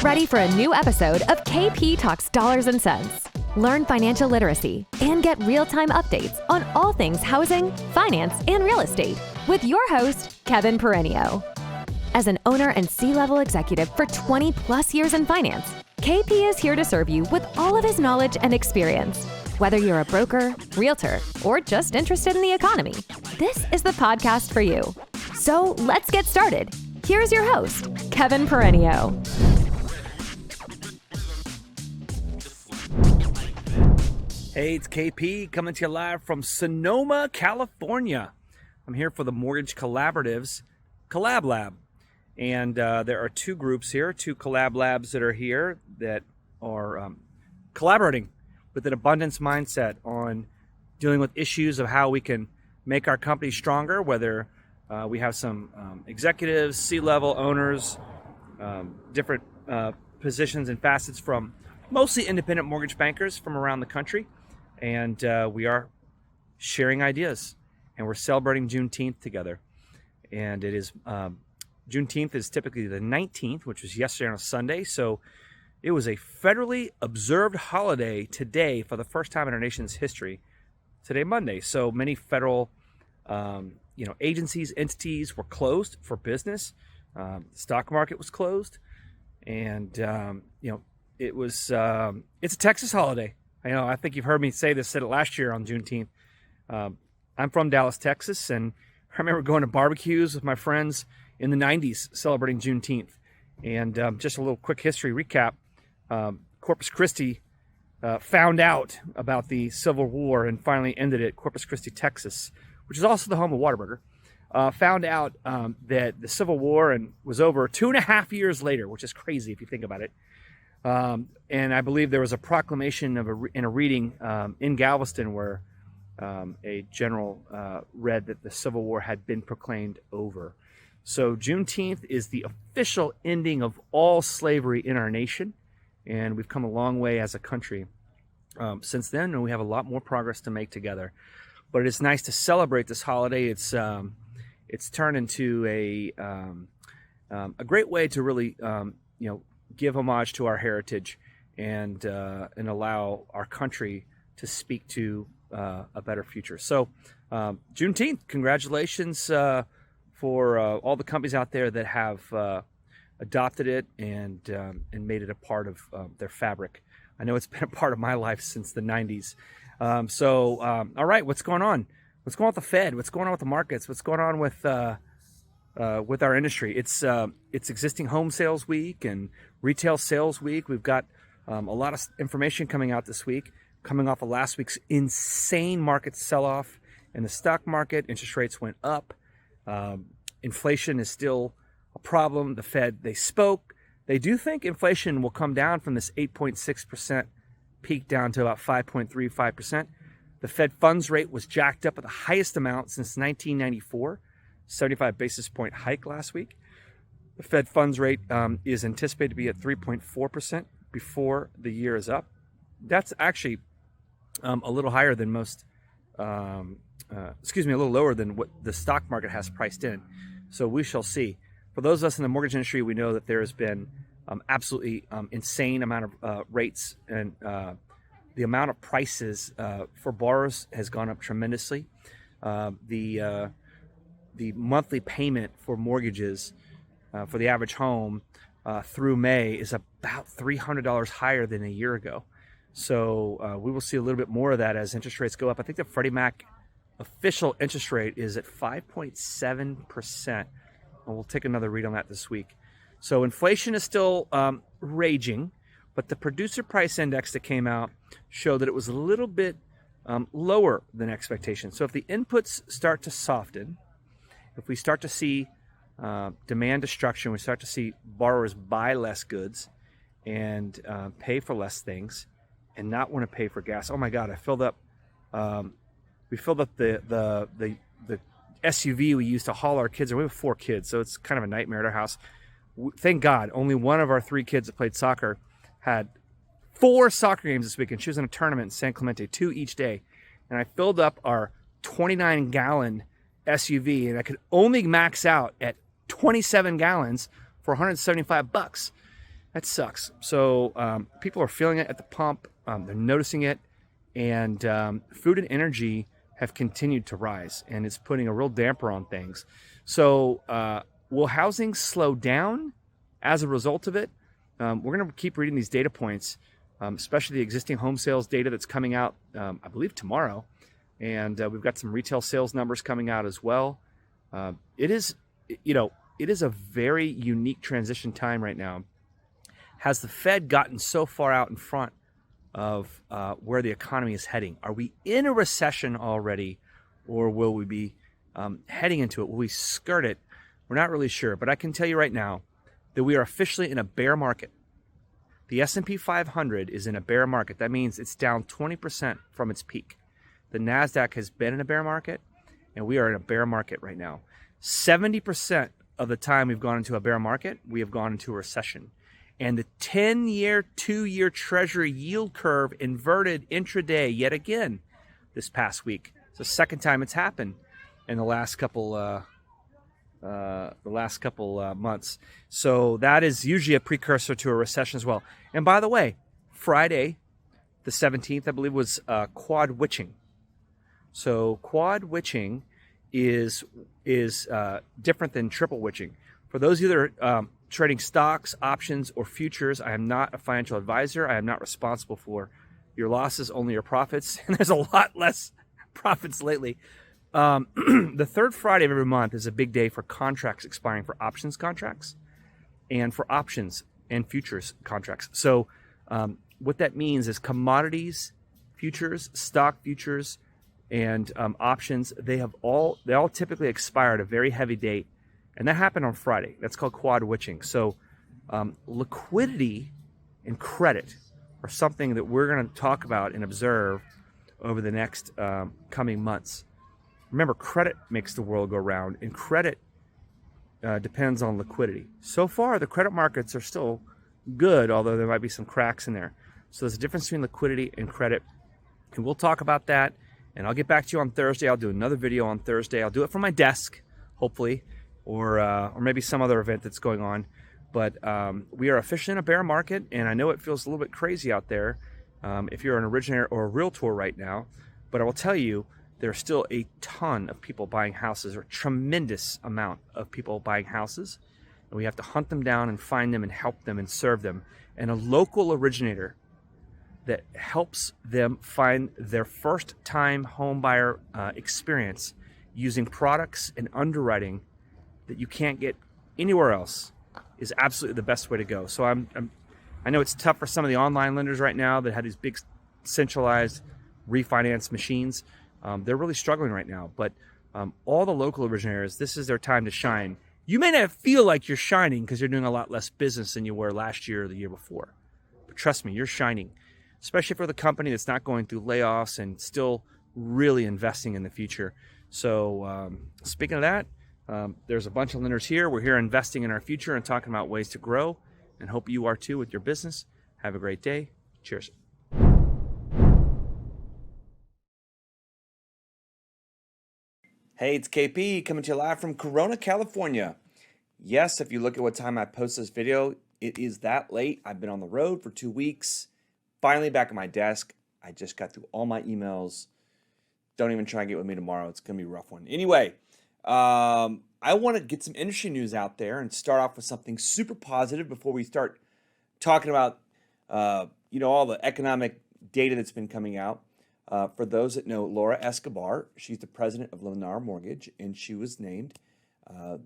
Get ready for a new episode of KP Talks Dollars and Cents. Learn financial literacy and get real-time updates on all things housing, finance, and real estate with your host, Kevin Perenio. As an owner and C-level executive for 20 plus years in finance, KP is here to serve you with all of his knowledge and experience. Whether you're a broker, realtor, or just interested in the economy, this is the podcast for you. So let's get started. Here's your host, Kevin Perenio. Hey, it's KP coming to you live from Sonoma, California. I'm here for the Mortgage Collaboratives Collab Lab. And there are two groups here, two collab labs that are here that are collaborating with an abundance mindset on dealing with issues of how we can make our company stronger, whether we have some executives, C-level owners, different positions and facets from mostly independent mortgage bankers from around the country. And we are sharing ideas, and we're celebrating Juneteenth together. And it is Juneteenth is typically the 19th, which was yesterday on a Sunday. So it was a federally observed holiday today for the first time in our nation's history. Today, Monday. So many federal, agencies, entities were closed for business. The stock market was closed, and it was. It's a Texas holiday. I think you've heard me said it last year on Juneteenth. I'm from Dallas, Texas, and I remember going to barbecues with my friends in the 90s celebrating Juneteenth. And just a little quick history recap. Corpus Christi found out about the Civil War and finally ended it. Corpus Christi, Texas, which is also the home of Whataburger, found out that the Civil War was over 2.5 years later, which is crazy if you think about it. And I believe there was a proclamation in a reading in Galveston where a general read that the Civil War had been proclaimed over. So Juneteenth is the official ending of all slavery in our nation, and we've come a long way as a country since then, and we have a lot more progress to make together. But it's nice to celebrate this holiday. It's turned into a great way to really give homage to our heritage and allow our country to speak to a better future. So Juneteenth, congratulations for all the companies out there that have adopted it and made it a part of their fabric. I know it's been a part of my life since the 90s. All right, what's going on? What's going on with the Fed? What's going on with the markets? What's going on with our industry? It's existing home sales week and retail sales week. We've got a lot of information coming out this week, coming off of last week's insane market sell-off in the stock market. Interest rates went up. Inflation is still a problem. The Fed, they spoke. They do think inflation will come down from this 8.6% peak down to about 5.35%. The Fed funds rate was jacked up at the highest amount since 1994. 75 basis point hike last week. The Fed funds rate is anticipated to be at 3.4% before the year is up. That's actually a little higher than most, a little lower than what the stock market has priced in. So we shall see. For those of us in the mortgage industry, we know that there has been absolutely insane amount of rates, and the amount of prices for borrowers has gone up tremendously. The monthly payment for mortgages for the average home through May is about $300 higher than a year ago. So we will see a little bit more of that as interest rates go up. I think the Freddie Mac official interest rate is at 5.7%. And we'll take another read on that this week. So inflation is still raging, but the producer price index that came out showed that it was a little bit lower than expectations. So if the inputs start to soften, if we start to see demand destruction, we start to see borrowers buy less goods and pay for less things and not want to pay for gas. Oh my God, I filled up. We filled up the SUV we used to haul our kids. We have 4 kids, so it's kind of a nightmare at our house. Thank God, only one of our 3 kids that played soccer had 4 soccer games this weekend. She was in a tournament in San Clemente, 2 each day. And I filled up our 29-gallon SUV, and I could only max out at 27 gallons for $175. That sucks. So people are feeling it at the pump. They're noticing it, and food and energy have continued to rise, and it's putting a real damper on things. So will housing slow down as a result of it? We're going to keep reading these data points, especially the existing home sales data that's coming out, I believe, tomorrow. And we've got some retail sales numbers coming out as well. It is a very unique transition time right now. Has the Fed gotten so far out in front of where the economy is heading? Are we in a recession already, or will we be heading into it? Will we skirt it? We're not really sure, but I can tell you right now that we are officially in a bear market. The S&P 500 is in a bear market. That means it's down 20% from its peak. The NASDAQ has been in a bear market, and we are in a bear market right now. 70% of the time we've gone into a bear market, we have gone into a recession. And the 10-year, 2-year Treasury yield curve inverted intraday yet again this past week. It's the second time it's happened in the last couple months. So that is usually a precursor to a recession as well. And by the way, Friday, the 17th, I believe, was quad witching. So quad witching is different than triple witching. For those of you that are trading stocks, options, or futures, I am not a financial advisor. I am not responsible for your losses, only your profits. And there's a lot less profits lately. The third Friday of every month is a big day for contracts expiring, for options contracts and for options and futures contracts. So what that means is commodities, futures, stock futures, and options, they all typically expire at a very heavy date. And that happened on Friday. That's called quad witching. So liquidity and credit are something that we're going to talk about and observe over the next coming months. Remember, credit makes the world go round, and credit depends on liquidity. So far, the credit markets are still good, although there might be some cracks in there. So there's a difference between liquidity and credit, and we'll talk about that. And I'll get back to you on Thursday. I'll do another video on Thursday. I'll do it from my desk, hopefully, or maybe some other event that's going on. But we are officially in a bear market, and I know it feels a little bit crazy out there if you're an originator or a realtor right now. But I will tell you, there's still a ton of people buying houses, or a tremendous amount of people buying houses. And we have to hunt them down and find them and help them and serve them. And a local originator that helps them find their first time home buyer experience using products and underwriting that you can't get anywhere else is absolutely the best way to go. So I know it's tough for some of the online lenders right now that have these big centralized refinance machines. They're really struggling right now, but all the local originators, this is their time to shine. You may not feel like you're shining because you're doing a lot less business than you were last year or the year before. But trust me, you're shining, especially for the company that's not going through layoffs and still really investing in the future. So speaking of that, there's a bunch of lenders here. We're here investing in our future and talking about ways to grow, and hope you are too with your business. Have a great day. Cheers. Hey, it's KP coming to you live from Corona, California. Yes, if you look at what time I post this video, it is that late. I've been on the road for 2 weeks. Finally back at my desk. I just got through all my emails. Don't even try and get with me tomorrow. It's going to be a rough one. Anyway, I want to get some industry news out there and start off with something super positive before we start talking about all the economic data that's been coming out. For those that know Laura Escobar, she's the president of Lennar Mortgage, and she was named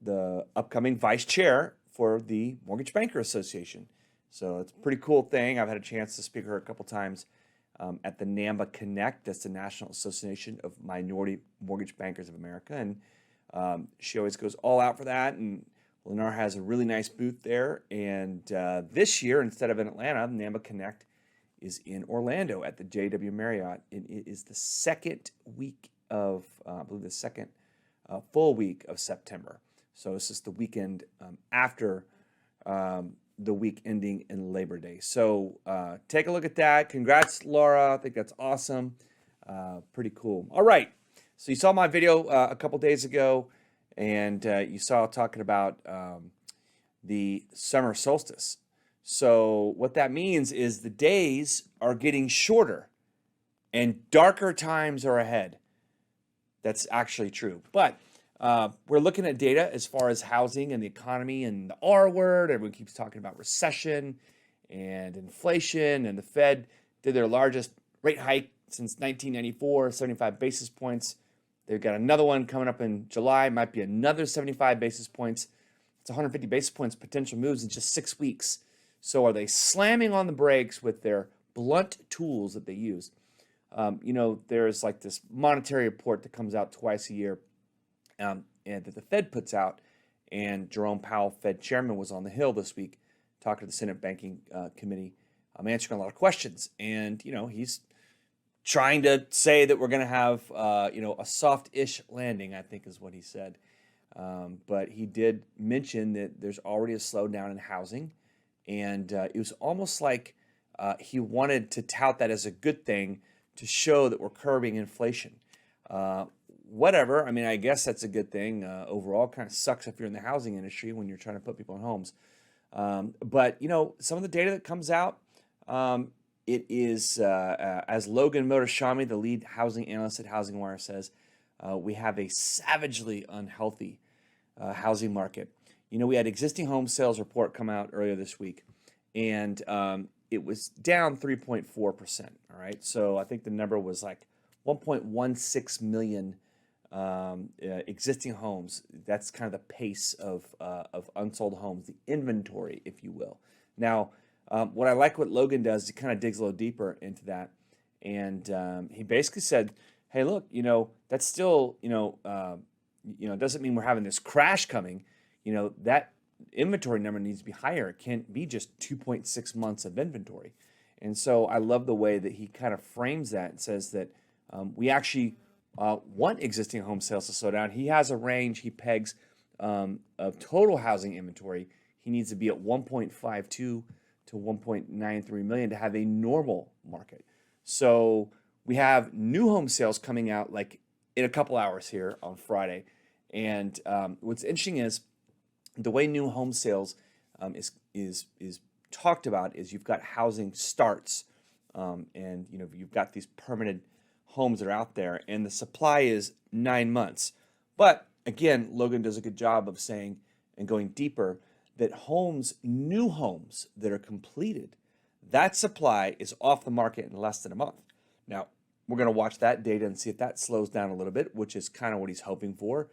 the upcoming vice chair for the Mortgage Banker Association. So it's a pretty cool thing. I've had a chance to speak to her a couple times at the NAMBA Connect. That's the National Association of Minority Mortgage Bankers of America. And she always goes all out for that. And Lennar has a really nice booth there. And this year, instead of in Atlanta, NAMBA Connect is in Orlando at the JW Marriott. And it is the second week of, I believe the second full week of September. So this is the weekend after the week ending in Labor Day. So take a look at that. Congrats, Laura. I think that's awesome. Pretty cool. All right. So you saw my video a couple days ago, and you saw talking about the summer solstice. So what that means is the days are getting shorter and darker times are ahead. That's actually true. But we're looking at data as far as housing and the economy and the R word. Everyone keeps talking about recession and inflation, and the Fed did their largest rate hike since 1994, 75 basis points. They've got another one coming up in July, might be another 75 basis points. It's 150 basis points potential moves in just 6 weeks. So are they slamming on the brakes with their blunt tools that they use? There's like this monetary report that comes out twice a year and that the Fed puts out. And Jerome Powell, Fed chairman, was on the Hill this week talking to the Senate Banking Committee, answering a lot of questions. And, he's trying to say that we're going to have, a soft-ish landing, I think is what he said. But he did mention that there's already a slowdown in housing. And it was almost like he wanted to tout that as a good thing to show that we're curbing inflation. Whatever. I mean, I guess that's a good thing. Overall, kind of sucks if you're in the housing industry when you're trying to put people in homes. But, some of the data that comes out, it is, as Logan Motoshami, the lead housing analyst at Housing Wire, says, we have a savagely unhealthy housing market. We had existing home sales report come out earlier this week, and it was down 3.4%. All right, so I think the number was like 1.16 million existing homes. That's kind of the pace of unsold homes, the inventory, if you will. Now, what I like what Logan does, he kind of digs a little deeper into that, and he basically said, "Hey, look, that's still, doesn't mean we're having this crash coming. That inventory number needs to be higher. It can't be just 2.6 months of inventory." And so I love the way that he kind of frames that and says that we actually want existing home sales to slow down. He has a range he pegs of total housing inventory. He needs to be at 1.52 to 1.93 million to have a normal market. So we have new home sales coming out like in a couple hours here on Friday. And what's interesting is the way new home sales is talked about is you've got housing starts, and you've got these permanent homes that are out there, and the supply is 9 months. But again, Logan does a good job of saying and going deeper that new homes that are completed, that supply is off the market in less than a month. Now, we're going to watch that data and see if that slows down a little bit, which is kind of what he's hoping for,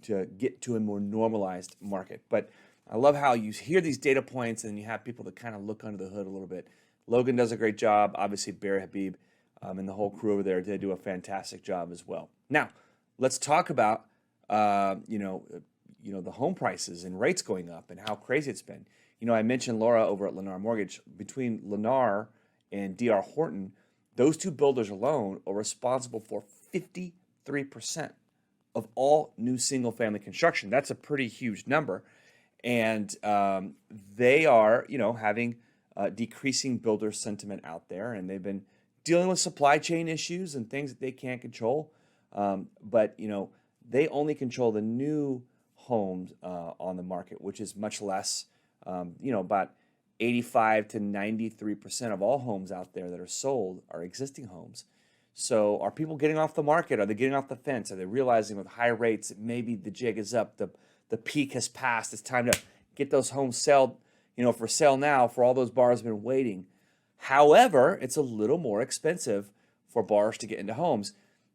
to get to a more normalized market. But I love how you hear these data points and you have people that kind of look under the hood a little bit. Logan does a great job. Obviously, Barry Habib and the whole crew over there, they do a fantastic job as well. Now, let's talk about the home prices and rates going up and how crazy it's been. I mentioned Laura over at Lennar Mortgage. Between Lennar and D.R. Horton, those two builders alone are responsible for 53% of all new single-family construction. That's a pretty huge number. And they are, having decreasing builder sentiment out there, and they've been dealing with supply chain issues and things that they can't control. But they only control the new homes on the market, which is much less. About 85 to 93% of all homes out there that are sold are existing homes. So are people getting off the market? Are they getting off the fence? Are they realizing with high rates that maybe the jig is up, the peak has passed, it's time to get those homes sold, for sale now for all those borrowers who have been waiting? However, it's a little more expensive for borrowers to get into homes.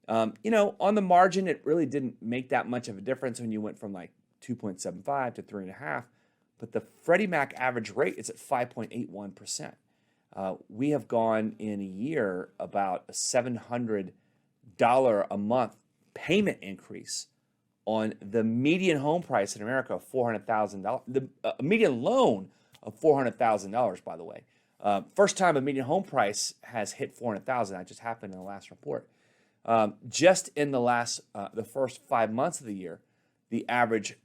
On the margin, it really didn't make that much of a difference when you went from like 2.75 to 3.5, but the Freddie Mac average rate is at 5.81%. We have gone in a year about a $700 a month payment increase on the median home price in America of $400,000. The median loan of $400,000, by the way. First time a median home price has hit $400,000. That just happened in the last report. Just in the first 5 months of the year, the average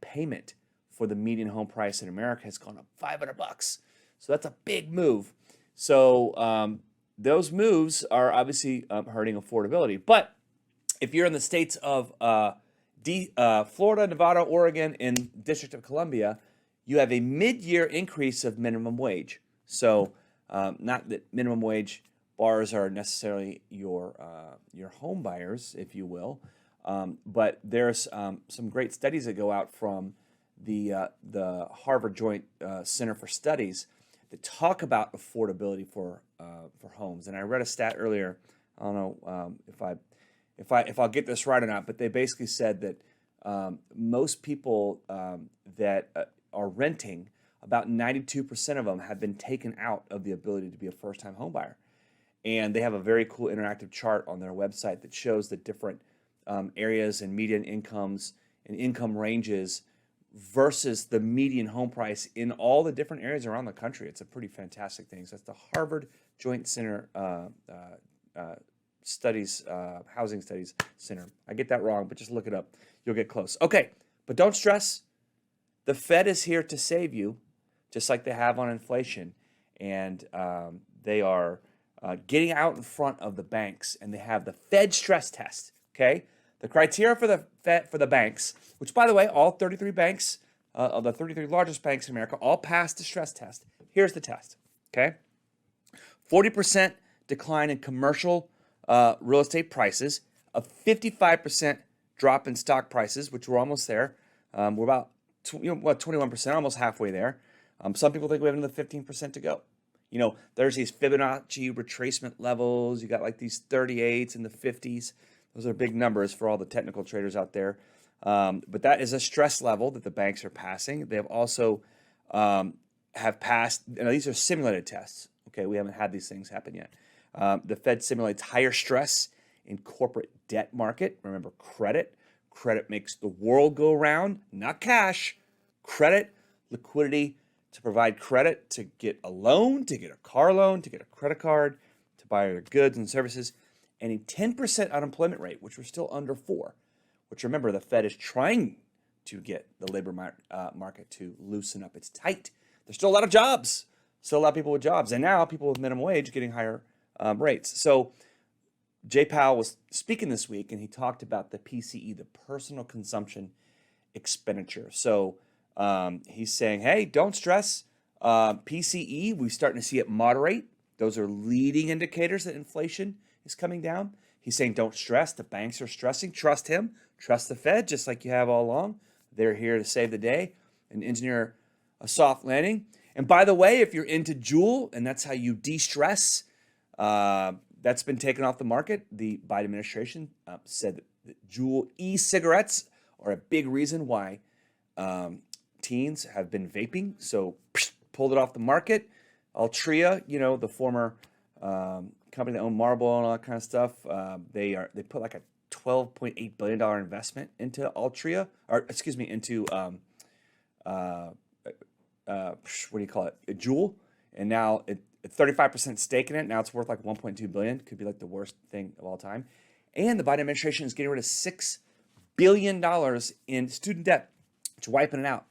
payment for the median home price in America has gone up $500. So that's a big move. So those moves are obviously hurting affordability. But if you're in the states of Florida, Nevada, Oregon, and District of Columbia, you have a mid-year increase of minimum wage. So not that minimum wage bars are necessarily your home buyers, if you will, but there's some great studies that go out from the Harvard Joint Center for Studies that talk about affordability for homes. And I read a stat earlier. I don't know if I'll get this right or not, but they basically said that most people that are renting, about 92% of them have been taken out of the ability to be a first-time home buyer. And they have a very cool interactive chart on their website that shows the different areas and median incomes and income ranges versus the median home price in all the different areas around the country. It's a pretty fantastic thing. So that's the Harvard Joint Center Housing Studies Center. I get that wrong, but just look it up. You'll get close. Okay, but don't stress. The Fed is here to save you, just like they have on inflation. And they are getting out in front of the banks, and they have the Fed stress test, okay? The criteria for the Fed, for the banks, which, by the way, all 33 banks, of the 33 largest banks in America, all passed the stress test. Here's the test, okay? 40% decline in commercial real estate prices, a 55% drop in stock prices, which we're almost there. We're about 21%, almost halfway there. Some people think we have another 15% to go. You know, there's these Fibonacci retracement levels. You got like these 38s and the 50s. Those are big numbers for all the technical traders out there. But that is a stress level that the banks are passing. They have also have passed, these are simulated tests. Okay, we haven't had these things happen yet. The Fed simulates higher stress in corporate debt market. Remember, credit. Credit makes the world go round, not cash. Credit, liquidity, to provide credit to get a loan, to get a car loan, to get a credit card, to buy your goods and services, and a 10% unemployment rate, which we're still under 4%, which, remember, the Fed is trying to get the labor market to loosen up. It's tight. There's still a lot of jobs, still a lot of people with jobs, and now people with minimum wage getting higher rates. So Jay Powell was speaking this week, and he talked about the PCE, the personal consumption expenditure. So he's saying, hey, don't stress. PCE, we're starting to see it moderate. Those are leading indicators that inflation is coming down. He's saying, don't stress. The banks are stressing. Trust him. Trust the Fed, just like you have all along. They're here to save the day and engineer a soft landing. And by the way, if you're into Juul and that's how you de-stress, that's been taken off the market. The Biden administration said that Juul e-cigarettes are a big reason why teens have been vaping. So pulled it off the market. Altria, the former company that owned Marlboro and all that kind of stuff, they put like a $12.8 billion investment into Altria, into Juul, and now a 35% stake in it. Now it's worth like $1.2 billion. Could be like the worst thing of all time. And the Biden administration is getting rid of $6 billion in student debt, which is wiping it out.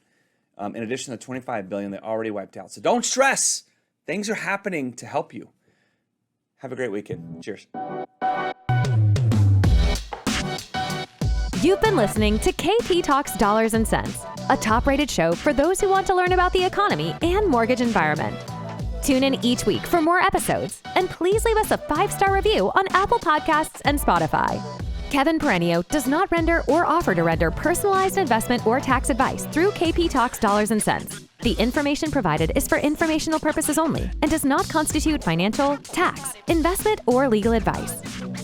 In addition to the $25 billion they already wiped out. So don't stress. Things are happening to help you. Have a great weekend. Cheers. You've been listening to KP Talks Dollars and Cents, a top-rated show for those who want to learn about the economy and mortgage environment. Tune in each week for more episodes, and please leave us a 5-star review on Apple Podcasts and Spotify. Kevin Perenio does not render or offer to render personalized investment or tax advice through KP Talks Dollars and Cents. The information provided is for informational purposes only and does not constitute financial, tax, investment, or legal advice.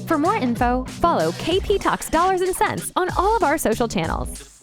For more info, follow KP Talks Dollars and Cents on all of our social channels.